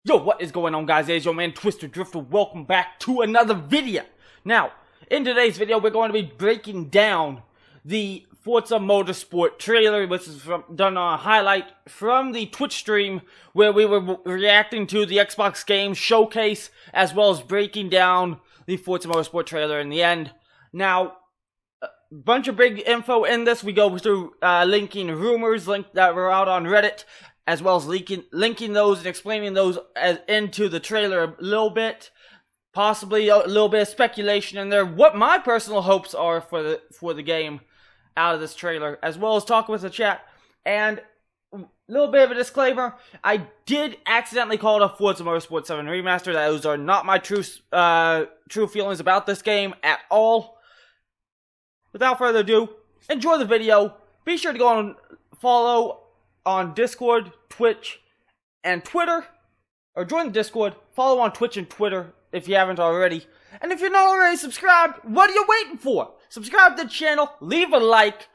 Yo, what is going on, guys? It's your man Twizt3d. Welcome back to another video. Now, in today's video, we're going to be breaking down the Forza Motorsport trailer, which is done on a highlight from the Twitch stream where we were reacting to the Xbox game showcase, as well as breaking down the Forza Motorsport trailer in the end. Now, a bunch of big info in this. We go through linking rumors that were out on Reddit, as well as linking those and explaining those into the trailer a little bit. Possibly a little bit of speculation in there. What my personal hopes are for the game out of this trailer, as well as talking with the chat. And a little bit of a disclaimer: I did accidentally call it a Forza Motorsport 7 remaster. Those are not my true feelings about this game at all. Without further ado, enjoy the video. Be sure to go and follow on Discord, Twitch, and Twitter. Or join the Discord, follow on Twitch and Twitter if you haven't already. And if you're not already subscribed, what are you waiting for? Subscribe to the channel, leave a like,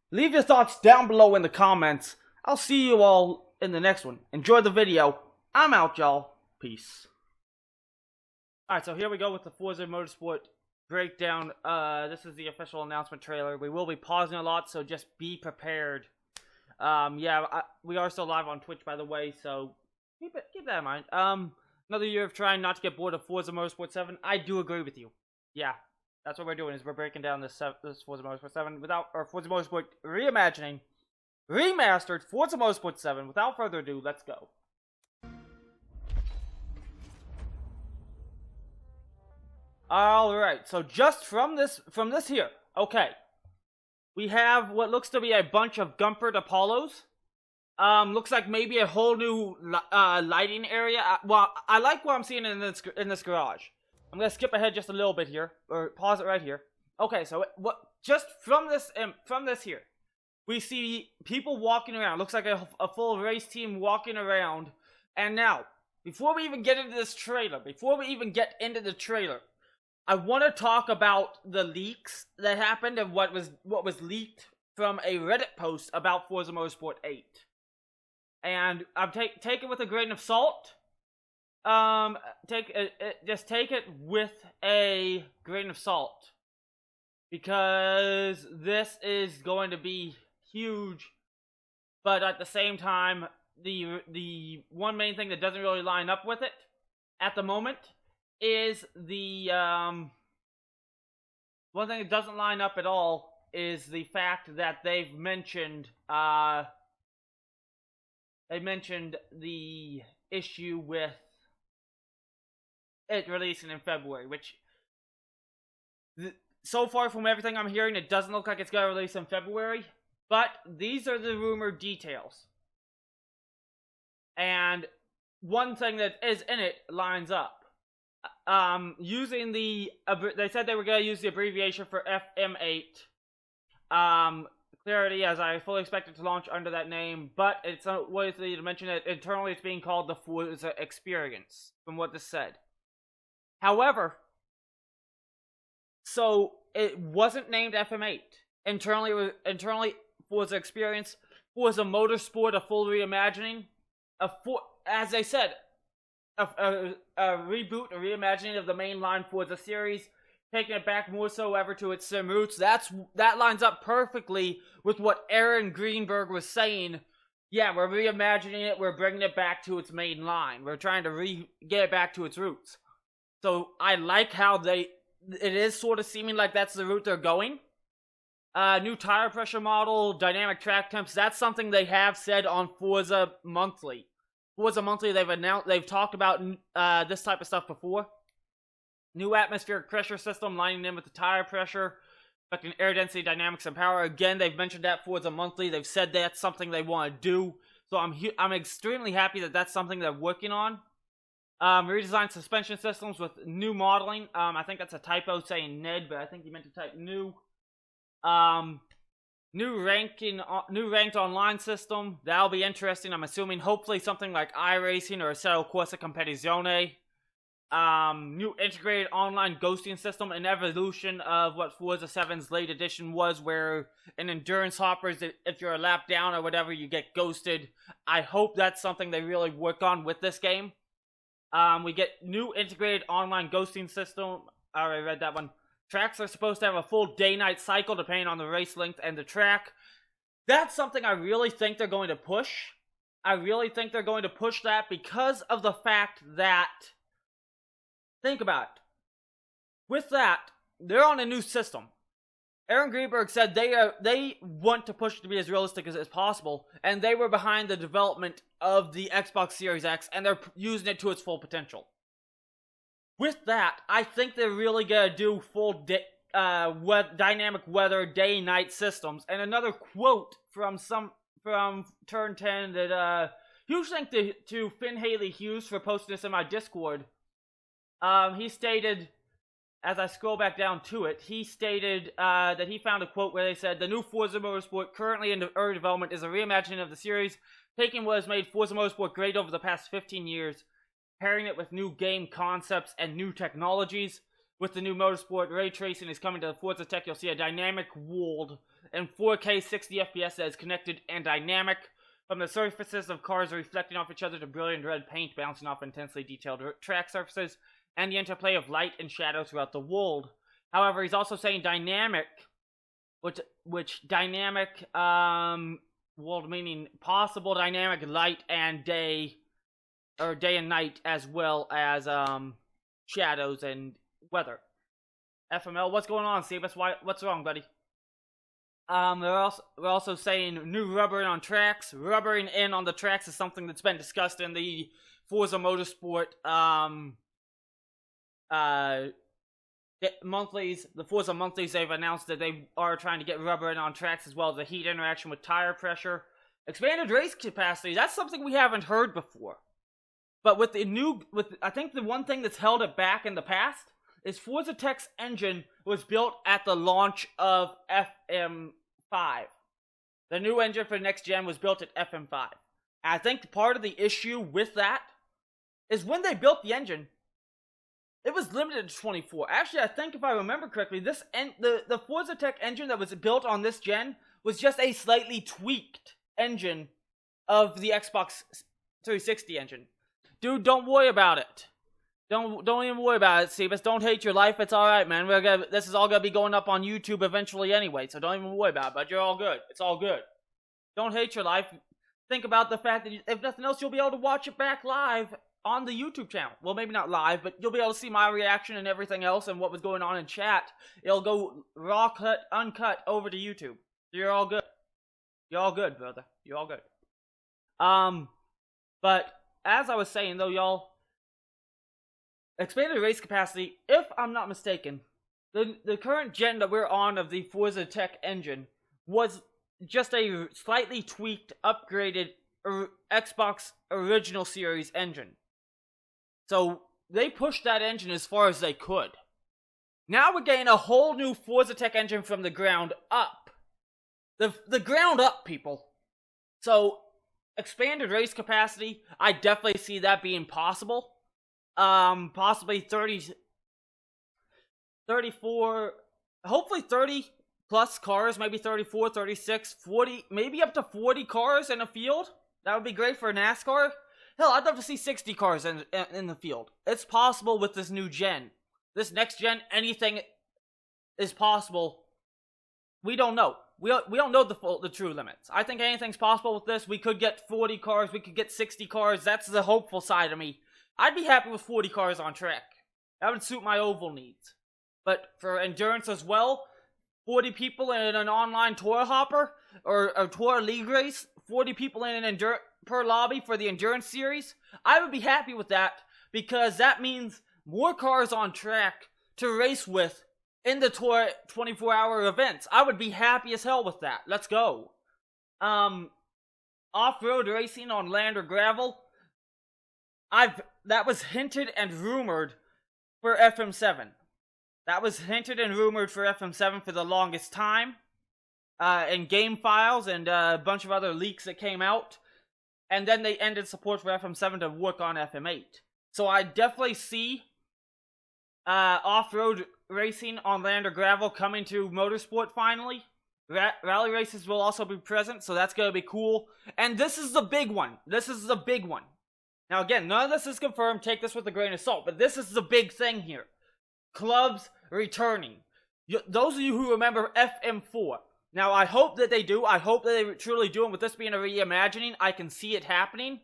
leave your thoughts down below in the comments. I'll see you all in the next one. Enjoy the video. I'm out, y'all. Peace. Alright, so here we go with the Forza Motorsport breakdown. This is the official announcement trailer. We will be pausing a lot, so just be prepared. We are still live on Twitch, by the way, so keep that in mind. Another year of trying not to get bored of Forza Motorsport 7. I do agree with you. Yeah, that's what we're doing, is we're breaking down this Forza Motorsport 7 or Forza Motorsport reimagining, remastered Forza Motorsport 7. Without further ado, let's go. Alright, so just from this here, okay. We have what looks to be a bunch of Gumpert Apollos. Looks like maybe a whole new lighting area. Well, I like what I'm seeing in this garage. I'm gonna skip ahead just a little bit here, or pause it right here. Okay, so just from this here, we see people walking around. Looks like a full race team walking around. And now, before we even get into the trailer, I want to talk about the leaks that happened and what was leaked from a Reddit post about Forza Motorsport 8. And I'm take it with a grain of salt. Just take it with a grain of salt, because this is going to be huge. But at the same time, the one main thing that doesn't really line up with it at the moment is the one thing that doesn't line up at all is the fact that they've mentioned the issue with it releasing in February, which so far from everything I'm hearing, it doesn't look like it's going to release in February. But these are the rumored details, and one thing that is in it lines up. Using they said they were going to use the abbreviation for FM8. Clarity, as I fully expect it to launch under that name, but it's worthy to mention that internally it's being called the Forza Experience, from what this said. However, so it wasn't named FM8. Internally, Forza Experience, Forza Motorsport, a full reimagining, as they said, a reboot, a reimagining of the mainline Forza series, taking it back more so ever to its sim roots. That lines up perfectly with what Aaron Greenberg was saying. Yeah, we're reimagining it, we're bringing it back to its main line. We're trying to get it back to its roots. So I like how it is sort of seeming like that's the route they're going. New tire pressure model, dynamic track temps, that's something they have said on Forza Monthly. Forza Monthly, they've talked about this type of stuff before. New atmospheric pressure system lining in with the tire pressure, affecting air density, dynamics, and power. Again, they've mentioned that Forza Monthly. They've said that's something they want to do. So I'm extremely happy that that's something they're working on. Redesigned suspension systems with new modeling. I think that's a typo saying Ned, but I think you meant to type new. New ranked online system. That'll be interesting. I'm assuming hopefully something like iRacing or Assetto Corsa Competizione. New integrated online ghosting system, an evolution of what Forza 7's late edition was, where in endurance hoppers, if you're a lap down or whatever, you get ghosted. I hope that's something they really work on with this game. We get new integrated online ghosting system. I already read that one. Tracks are supposed to have a full day-night cycle depending on the race length and the track. That's something I really think they're going to push. I really think they're going to push that because of the fact that, think about it. With that, they're on a new system. Aaron Greenberg said they want to push it to be as realistic as possible, and they were behind the development of the Xbox Series X, and they're using it to its full potential. With that, I think they're really gonna do full dynamic weather day-night systems. And another quote from Turn 10 that huge thank to Finn Haley Hughes for posting this in my Discord. He stated, as I scroll back down to it, he stated that he found a quote where they said, "The new Forza Motorsport currently in early development is a reimagining of the series, taking what has made Forza Motorsport great over the past 15 years, pairing it with new game concepts and new technologies. With the new Motorsport, ray tracing is coming to Forza Tech. You'll see a dynamic world in 4K 60 FPS that is connected and dynamic, from the surfaces of cars reflecting off each other to brilliant red paint bouncing off intensely detailed track surfaces, and the interplay of light and shadow throughout the world." However, he's also saying dynamic, which dynamic world meaning possible dynamic light and day, or day and night, as well as shadows and weather. FML, what's going on, Sebas? What's wrong, buddy? We're also saying new rubbering on tracks. Rubbering in on the tracks is something that's been discussed in the Forza Motorsport monthlies. The Forza monthlies, they've announced that they are trying to get rubber in on tracks, as well as the heat interaction with tire pressure. Expanded race capacity, that's something we haven't heard before. But with I think the one thing that's held it back in the past is Forza Tech's engine was built at the launch of FM5. The new engine for next gen was built at FM5. And I think part of the issue with that is when they built the engine, it was limited to 24. Actually, I think if I remember correctly, the Forza Tech engine that was built on this gen was just a slightly tweaked engine of the Xbox 360 engine. Dude, don't worry about it. Don't even worry about it, Sebas. Don't hate your life. It's alright, man. This is all gonna be going up on YouTube eventually anyway, so don't even worry about it, but you're all good. It's all good. Don't hate your life. Think about the fact that, if nothing else, you'll be able to watch it back live on the YouTube channel. Well, maybe not live, but you'll be able to see my reaction and everything else and what was going on in chat. It'll go raw cut, uncut over to YouTube. So you're all good. You're all good, brother. You're all good. But as I was saying, though, y'all, expanded race capacity, if I'm not mistaken, the current gen that we're on of the Forza Tech engine was just a slightly tweaked, upgraded Xbox original series engine. So they pushed that engine as far as they could. Now we're getting a whole new Forza Tech engine from the ground up. The ground up, people. So expanded race capacity, I definitely see that being possible. Possibly 34, hopefully 30 plus cars, maybe 34, 36, 40, maybe up to 40 cars in a field. That would be great for NASCAR. Hell, I'd love to see 60 cars in the field. It's possible with this new gen. This next gen, anything is possible. We don't know. We don't know the true limits. I think anything's possible with this. We could get 40 cars. We could get 60 cars. That's the hopeful side of me. I'd be happy with 40 cars on track. That would suit my oval needs. But for endurance as well, 40 people in an online tour hopper or a tour league race, 40 people in an per lobby for the endurance series, I would be happy with that, because that means more cars on track to race with in the tour 24-hour events. I would be happy as hell with that. Let's go. Off-road racing on land or gravel, that was hinted and rumored for FM7. That was hinted and rumored for FM7 for the longest time. In game files and a bunch of other leaks that came out. And then they ended support for FM7 to work on FM8. So I definitely see off-road racing on land or gravel coming to Motorsport finally. Rally races will also be present, so that's going to be cool. And this is the big one. This is the big one. Now again, none of this is confirmed, take this with a grain of salt, but this is the big thing here. Clubs returning. Those of you who remember FM4, now I hope that they do, I hope that they truly do, and with this being a reimagining, I can see it happening.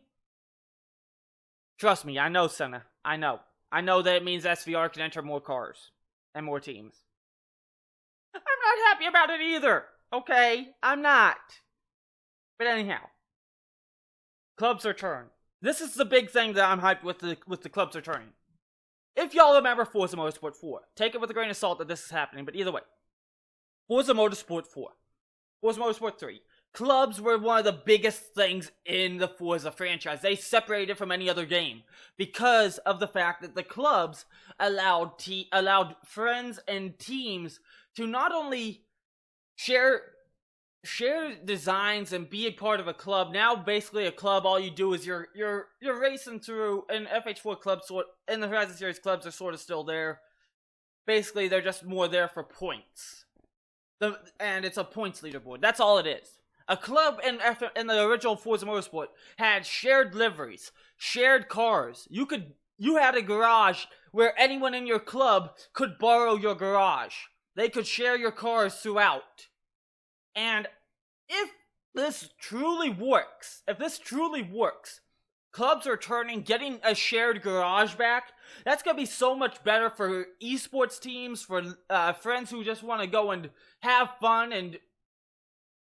Trust me, I know, Senna. I know. I know that it means SVR can enter more cars and more teams. I'm not happy about it either, okay? I'm not. But anyhow, clubs return. This is the big thing that I'm hyped with the clubs returning. If y'all remember Forza Motorsport 4, take it with a grain of salt that this is happening, but either way. Forza Motorsport 4. Forza Motorsport 3. Clubs were one of the biggest things in the Forza franchise. They separated from any other game because of the fact that the clubs allowed friends and teams to not only share designs and be a part of a club. Now basically a club, all you do is you're racing through an FH4 club, sort in the Horizon Series clubs are sort of still there. Basically they're just more there for points. And it's a points leaderboard. That's all it is. A club in the original Forza Motorsport had shared liveries, shared cars. You had a garage where anyone in your club could borrow your garage. They could share your cars throughout. And if this truly works, clubs returning, getting a shared garage back, that's going to be so much better for esports teams, for friends who just want to go and have fun,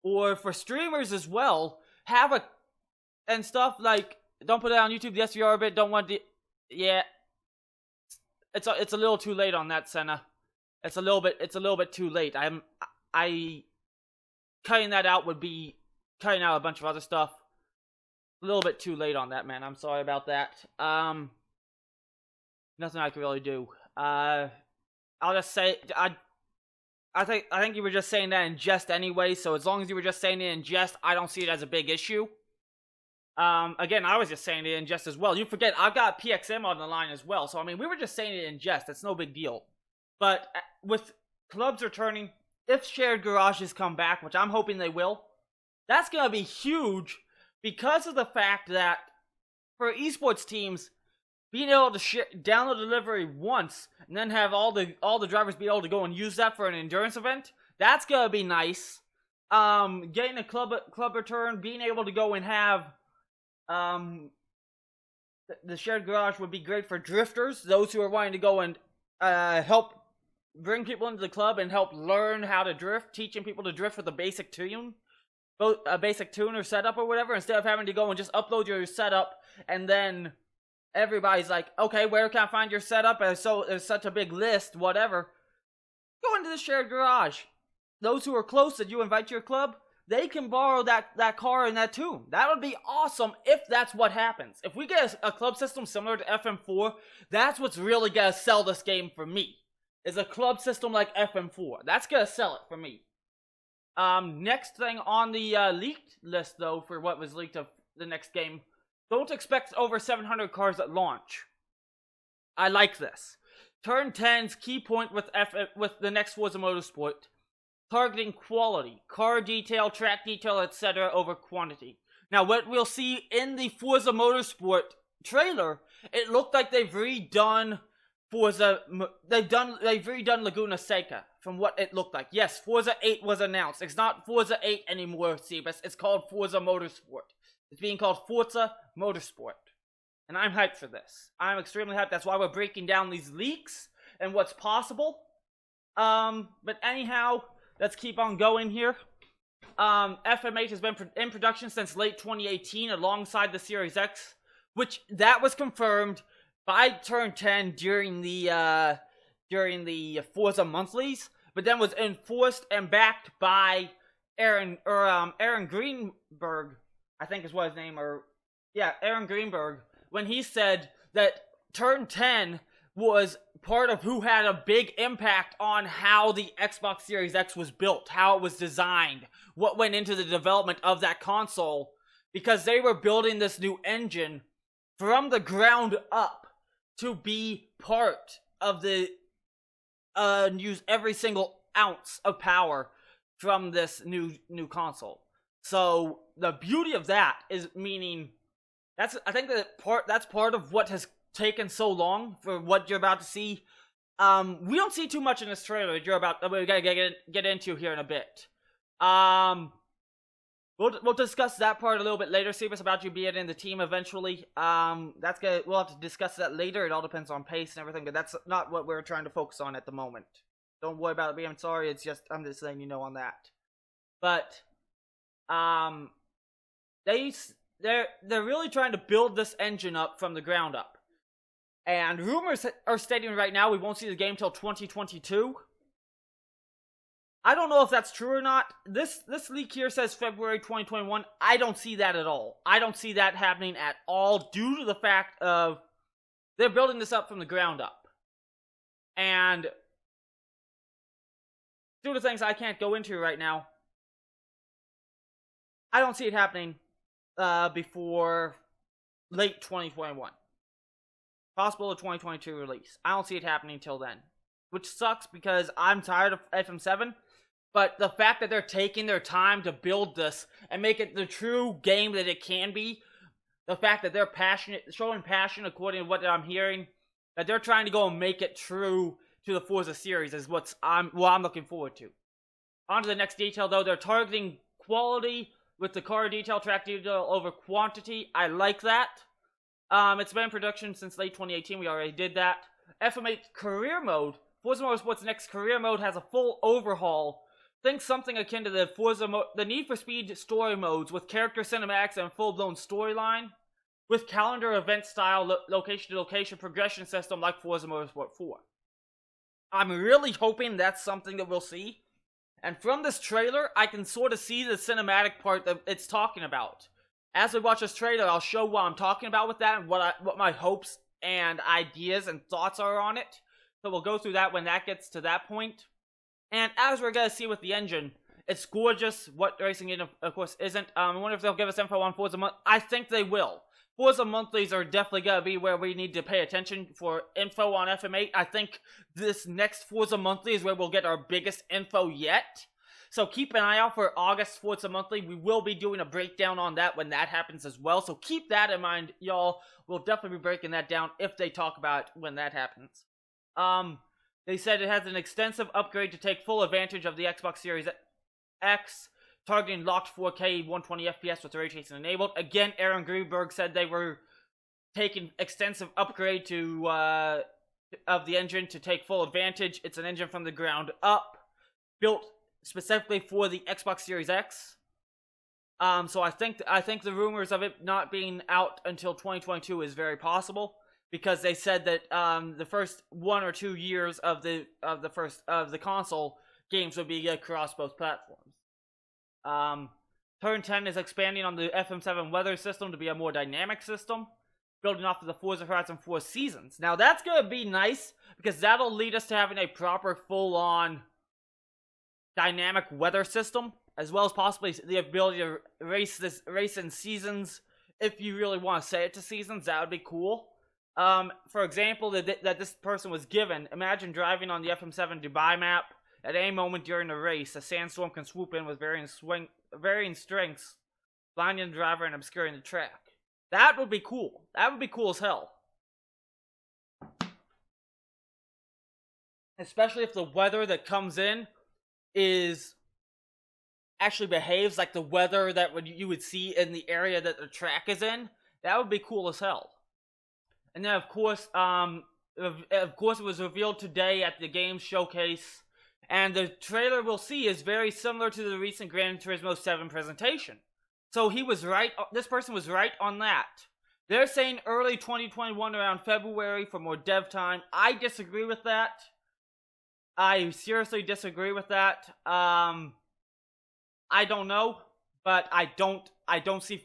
or for streamers as well, and stuff like, don't put it on YouTube, the SVR bit, don't want to, yeah, it's a little too late on that, Senna. It's a little bit too late. Cutting that out would be cutting out a bunch of other stuff. A little bit too late on that, man. I'm sorry about that. Nothing I can really do. I'll just say, I think you were just saying that in jest anyway, so as long as you were just saying it in jest, I don't see it as a big issue. Again, I was just saying it in jest as well. You forget, I've got PXM on the line as well, so I mean, we were just saying it in jest. It's no big deal. But with clubs returning, if shared garages come back, which I'm hoping they will, that's going to be huge because of the fact that for esports teams, being able to download the livery once and then have all the drivers be able to go and use that for an endurance event, that's going to be nice. Getting a club return, being able to go and have the shared garage would be great for drifters, those who are wanting to go and help bring people into the club and help learn how to drift, teaching people to drift with a basic tune, a basic tune or setup or whatever, instead of having to go and just upload your setup and then everybody's like, okay, where can I find your setup? And so there's such a big list, whatever. Go into the shared garage. Those who are close that you invite to your club, they can borrow that car and that tune. That would be awesome if that's what happens. If we get a club system similar to FM4, that's what's really going to sell this game for me. Is a club system like FM4. That's going to sell it for me. Next thing on the leaked list, though, for what was leaked of the next game, don't expect over 700 cars at launch. I like this. Turn 10's key point with the next Forza Motorsport, targeting quality, car detail, track detail, etc. over quantity. Now, what we'll see in the Forza Motorsport trailer, it looked like they've redone they've redone Laguna Seca from what it looked like. Yes, Forza 8 was announced. It's not Forza 8 anymore, Cebus. It's called Forza Motorsport. It's being called Forza Motorsport. And I'm hyped for this. I'm extremely hyped. That's why we're breaking down these leaks and what's possible. But anyhow, let's keep on going here. FM8 has been in production since late 2018 alongside the Series X, which that was confirmed by Turn 10 during the Forza monthlies, but then was enforced and backed by Aaron Greenberg, I think is what his name, Aaron Greenberg, when he said that Turn 10 was part of who had a big impact on how the Xbox Series X was built, how it was designed, what went into the development of that console, because they were building this new engine from the ground up to be part of the use every single ounce of power from this new console. So the beauty of that is meaning I think that's part of what has taken so long for what you're about to see. We don't see too much in this trailer that we're gonna get into here in a bit. We'll discuss that part a little bit later. Seamus, about you being in the team eventually. We'll have to discuss that later. It all depends on pace and everything, but that's not what we're trying to focus on at the moment. Don't worry about it being sorry. I'm just letting you know on that. But they're really trying to build this engine up from the ground up. And rumors are stating right now we won't see the game till 2022. I don't know if that's true or not. This leak here says February 2021. I don't see that at all. I don't see that happening at all due to the fact of they're building this up from the ground up. And due to things I can't go into right now, I don't see it happening before late 2021. Possible a 2022 release. I don't see it happening until then. Which sucks because I'm tired of FM7. But the fact that they're taking their time to build this and make it the true game that it can be, the fact that they're showing passion according to what I'm hearing, that they're trying to go and make it true to the Forza series is what I'm looking forward to. On to the next detail though, they're targeting quality with the car detail, track detail over quantity. I like that. It's been in production since late 2018, we already did that. FM8 career mode, Forza Motorsport's next career mode has a full overhaul. Think something akin to the Need for Speed story modes with character cinematics and full-blown storyline, with calendar event style location-to-location progression system like Forza Motorsport 4. I'm really hoping that's something that we'll see. And from this trailer, I can sort of see the cinematic part that it's talking about. As we watch this trailer, I'll show what I'm talking about with that and what my hopes and ideas and thoughts are on it. So we'll go through that when that gets to that point. And as we're going to see with the engine, it's gorgeous. What racing engine, of course, isn't. I wonder if they'll give us info on Forza Monthly. I think they will. Forza Monthlies are definitely going to be where we need to pay attention for info on FM8. I think this next Forza Monthly is where we'll get our biggest info yet. So keep an eye out for August Forza Monthly. We will be doing a breakdown on that when that happens as well. So keep that in mind, y'all. We'll definitely be breaking that down if they talk about it when that happens. They said it has an extensive upgrade to take full advantage of the Xbox Series X, targeting locked 4K 120 FPS with ray tracing enabled. Again, Aaron Greenberg said they were taking extensive upgrade of the engine to take full advantage. It's an engine from the ground up, built specifically for the Xbox Series X. So I think the rumors of it not being out until 2022 is very possible. Because they said that the first 1 or 2 years of the console games would be across both platforms. Turn 10 is expanding on the FM7 weather system to be a more dynamic system, building off of the Forza Horizon 4 seasons. Now that's gonna be nice because that'll lead us to having a proper, full-on dynamic weather system, as well as possibly the ability to race in seasons. If you really want to say it to seasons, that would be cool. For example, that this person was given, imagine driving on the FM7 Dubai map. At any moment during the race, a sandstorm can swoop in with varying strengths, blinding the driver and obscuring the track. That would be cool. That would be cool as hell. Especially if the weather that comes in actually behaves like the weather that you would see in the area that the track is in. That would be cool as hell. And then, of course, it was revealed today at the Games Showcase, and the trailer we'll see is very similar to the recent Gran Turismo 7 presentation. So he was right. This person was right on that. They're saying early 2021, around February, for more dev time. I disagree with that. I seriously disagree with that. I don't know, but I don't see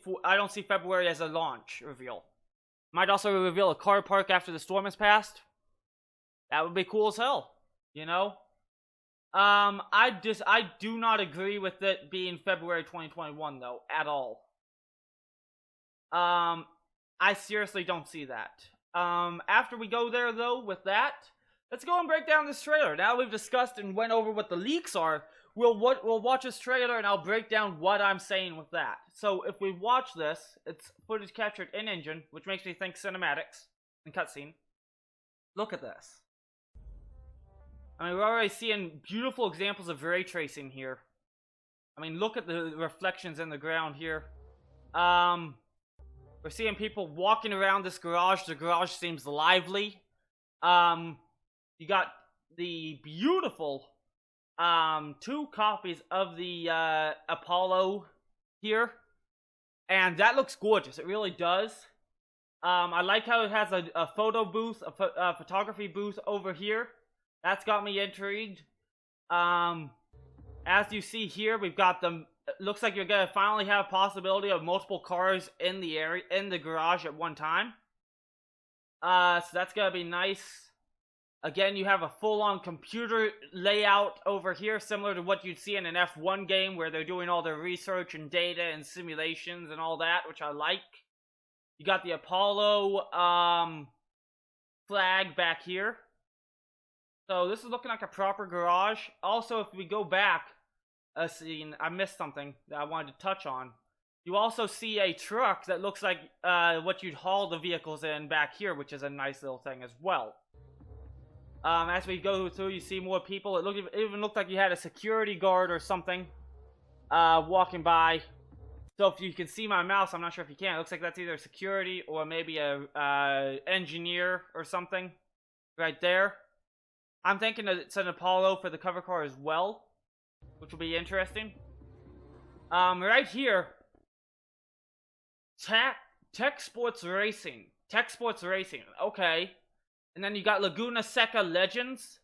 February as a launch reveal. Might also reveal a car park after the storm has passed. That would be cool as hell, you know? I do not agree with it being February 2021, though, at all. I seriously don't see that. After we go there, though, with that, let's go and break down this trailer. Now we've discussed and went over what the leaks are, we'll watch this trailer and I'll break down what I'm saying with that. So if we watch this, it's footage captured in engine, which makes me think cinematics and cutscene. Look at this. I mean, we're already seeing beautiful examples of ray tracing here. I mean, look at the reflections in the ground here. We're seeing people walking around this garage. The garage seems lively. You got the beautiful 2 copies of the Apollo here, and that looks gorgeous. It really does. I like how it has a photo booth, a photography booth over here. That's got me intrigued. As you see here, we've got them. It looks like you're gonna finally have possibility of multiple cars in the area, in the garage at one time. So that's gonna be nice. Again, you have a full-on computer layout over here, similar to what you'd see in an F1 game, where they're doing all their research and data and simulations and all that, which I like. You got the Apollo flag back here. So this is looking like a proper garage. Also, if we go back a scene, I missed something that I wanted to touch on. You also see a truck that looks like what you'd haul the vehicles in back here, which is a nice little thing as well. As we go through, you see more people. It even looked like you had a security guard or something walking by. So if you can see my mouse, I'm not sure if you can. It looks like that's either security or maybe a engineer or something right there. I'm thinking that it's an Apollo for the cover car as well, which will be interesting. Right here, Tech Sports Racing. Tech Sports Racing. Okay. And then you got Laguna Seca Legends.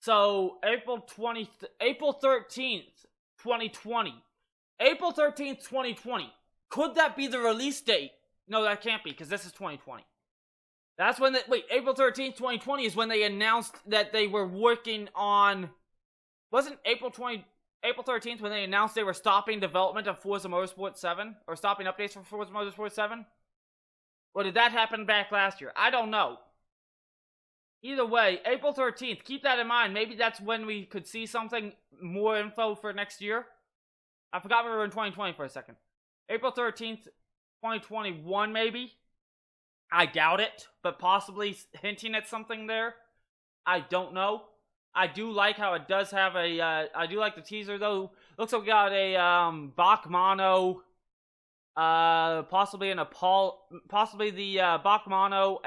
So, April 13th, 2020. April 13th, 2020. Could that be the release date? No, that can't be, because this is 2020. That's when wait, April 13th, 2020 is when they announced that they were working on... Wasn't April 13th when they announced they were stopping development of Forza Motorsport 7? Or stopping updates for Forza Motorsport 7? Or did that happen back last year? I don't know. Either way, April 13th, keep that in mind. Maybe that's when we could see something, more info for next year. I forgot we were in 2020 for a second. April 13th, 2021 maybe? I doubt it, but possibly hinting at something there. I don't know. I do like how it does have a, I do like the teaser though. Looks like we got a, Bach Mono, possibly an Apollo, possibly the, Bach Mono,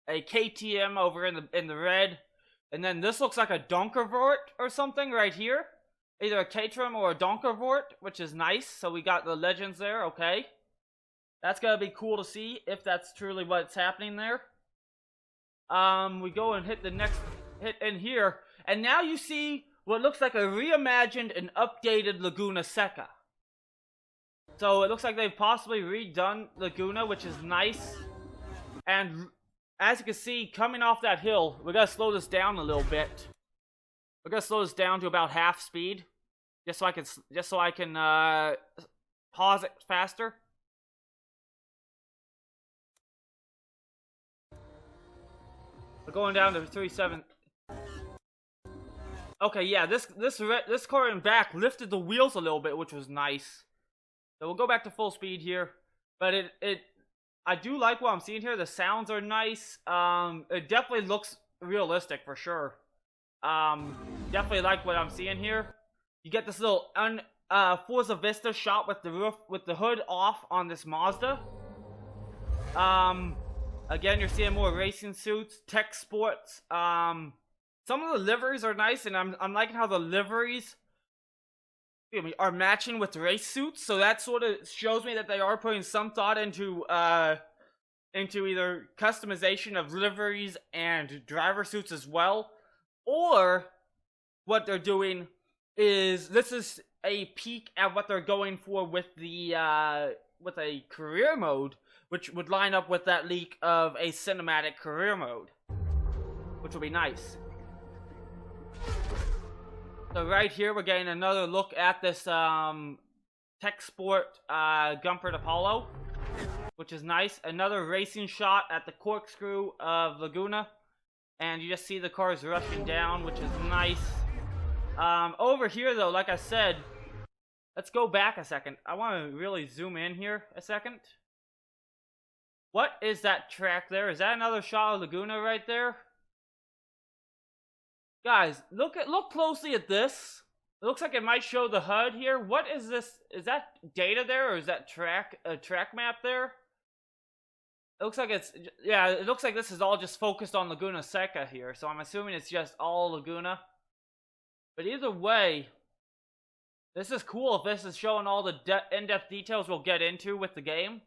a KTM over in the red, and then this looks like a Donkervoort or something right here, either a Caterham or a Donkervoort, which is nice. So we got the legends there. Okay, that's gonna be cool to see if that's truly what's happening there. We go and hit the next hit in here, and now you see what looks like a reimagined and updated Laguna Seca. So it looks like they've possibly redone Laguna, which is nice. And as you can see, coming off that hill, we're gonna slow this down a little bit. We're gonna slow this down to about half speed, just so I can pause it faster. We're going down to 37. Okay, yeah, this car in back lifted the wheels a little bit, which was nice. So we'll go back to full speed here, but I do like what I'm seeing here. The sounds are nice. It definitely looks realistic for sure. Definitely like what I'm seeing here. You get this little Forza Vista shot with the roof, with the hood off on this Mazda. Again, you're seeing more racing suits, tech sports. Some of the liveries are nice, and I'm liking how the liveries are matching with race suits, so that sort of shows me that they are putting some thought into either customization of liveries and driver suits as well, or what they're doing is this is a peek at what they're going for with the with a career mode, which would line up with that leak of a cinematic career mode, which will be nice. So right here, we're getting another look at this Tech Sport Gumpert Apollo, which is nice. Another racing shot at the Corkscrew of Laguna, and you just see the cars rushing down, which is nice. Over here, though, like I said, let's go back a second. I want to really zoom in here a second. What is that track there? Is that another shot of Laguna right there? Guys, look closely at this. It looks like it might show the HUD here. What is this? Is that data there, or is that a track map there? It looks like it's, yeah, it looks like this is all just focused on Laguna Seca here, so I'm assuming it's just all Laguna. But either way, this is cool if this is showing all the in-depth details we'll get into with the game.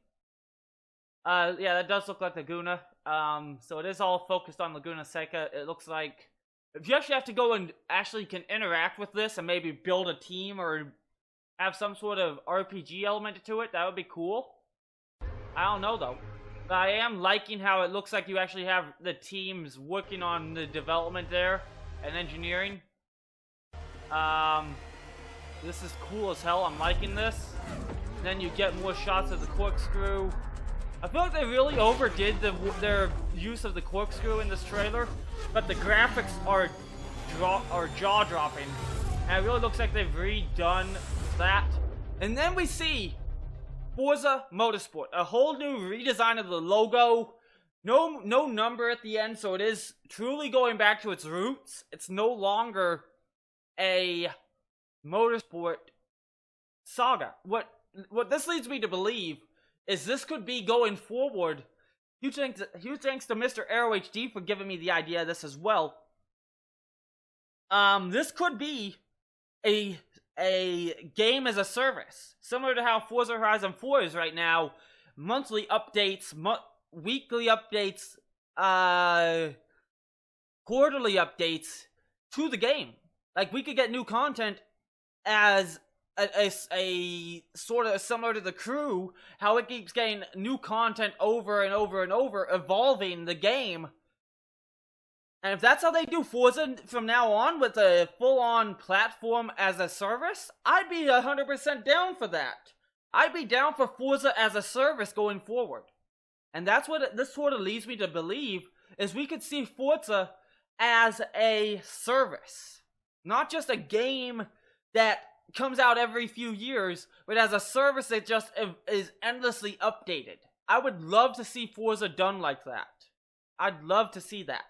Yeah, that does look like Laguna. So it is all focused on Laguna Seca. It looks like if you actually have to go and actually can interact with this and maybe build a team or have some sort of RPG element to it, that would be cool. I don't know though. But I am liking how it looks like you actually have the teams working on the development there and engineering. This is cool as hell. I'm liking this. And then you get more shots of the corkscrew. I feel like they really overdid their use of the corkscrew in this trailer, but the graphics are jaw-dropping, and it really looks like they've redone that. And then we see Forza Motorsport, a whole new redesign of the logo. No number at the end, so it is truly going back to its roots. It's no longer a motorsport saga. What this leads me to believe is this could be going forward. Huge thanks to Mr. AeroHD for giving me the idea of this as well. This could be a game as a service, similar to how Forza Horizon 4 is right now. Monthly updates, weekly updates, quarterly updates to the game. Like, we could get new content as a sort of similar to the crew, how it keeps getting new content over and over and over, evolving the game. And if that's how they do Forza from now on, with a full-on platform as a service, I'd be 100% down for that. I'd be down for Forza as a service going forward. And that's what this sort of leads me to believe, is we could see Forza as a service. Not just a game that comes out every few years, but as a service that just is endlessly updated. I would love to see Forza done like that. I'd love to see that.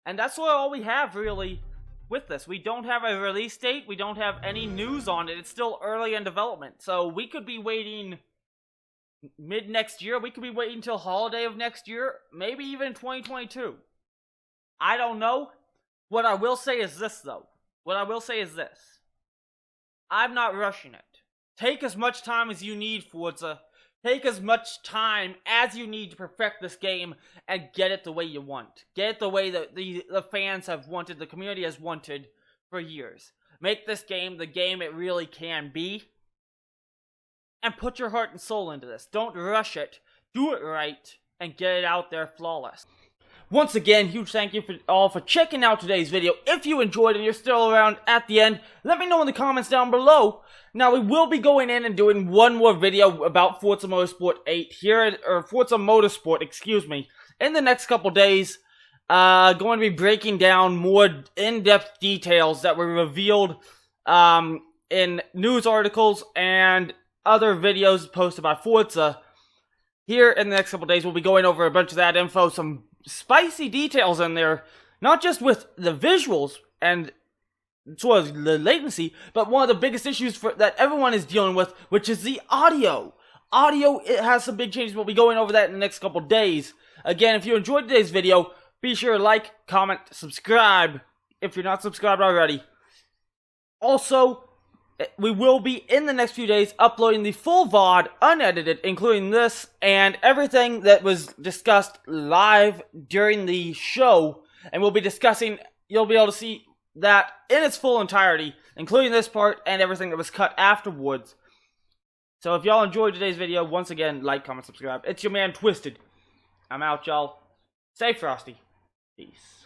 And that's all we have, really, with this. We don't have a release date. We don't have any news on it. It's still early in development. So we could be waiting mid-next year. We could be waiting until holiday of next year. Maybe even 2022. I don't know. What I will say is this, though. What I will say is this. I'm not rushing it. Take as much time as you need, Forza. Take as much time as you need to perfect this game and get it the way you want. Get it the way that the fans have wanted, the community has wanted for years. Make this game the game it really can be. And put your heart and soul into this. Don't rush it. Do it right and get it out there flawless. Once again, huge thank you for checking out today's video. If you enjoyed and you're still around at the end, let me know in the comments down below. Now, we will be going in and doing one more video about Forza Motorsport 8 here, or Forza Motorsport, excuse me, in the next couple days. Going to be breaking down more in-depth details that were revealed in news articles and other videos posted by Forza. Here in the next couple days, we'll be going over a bunch of that info, some spicy details in there, not just with the visuals and sort of the latency, but one of the biggest issues that everyone is dealing with, which is the audio. Audio, it has some big changes. We'll be going over that in the next couple days. Again, if you enjoyed today's video, be sure to like, comment, subscribe if you're not subscribed already. Also, we will be, in the next few days, uploading the full VOD, unedited, including this, and everything that was discussed live during the show. And we'll be discussing, you'll be able to see that in its full entirety, including this part and everything that was cut afterwards. So if y'all enjoyed today's video, once again, like, comment, subscribe. It's your man, Twisted. I'm out, y'all. Stay frosty. Peace.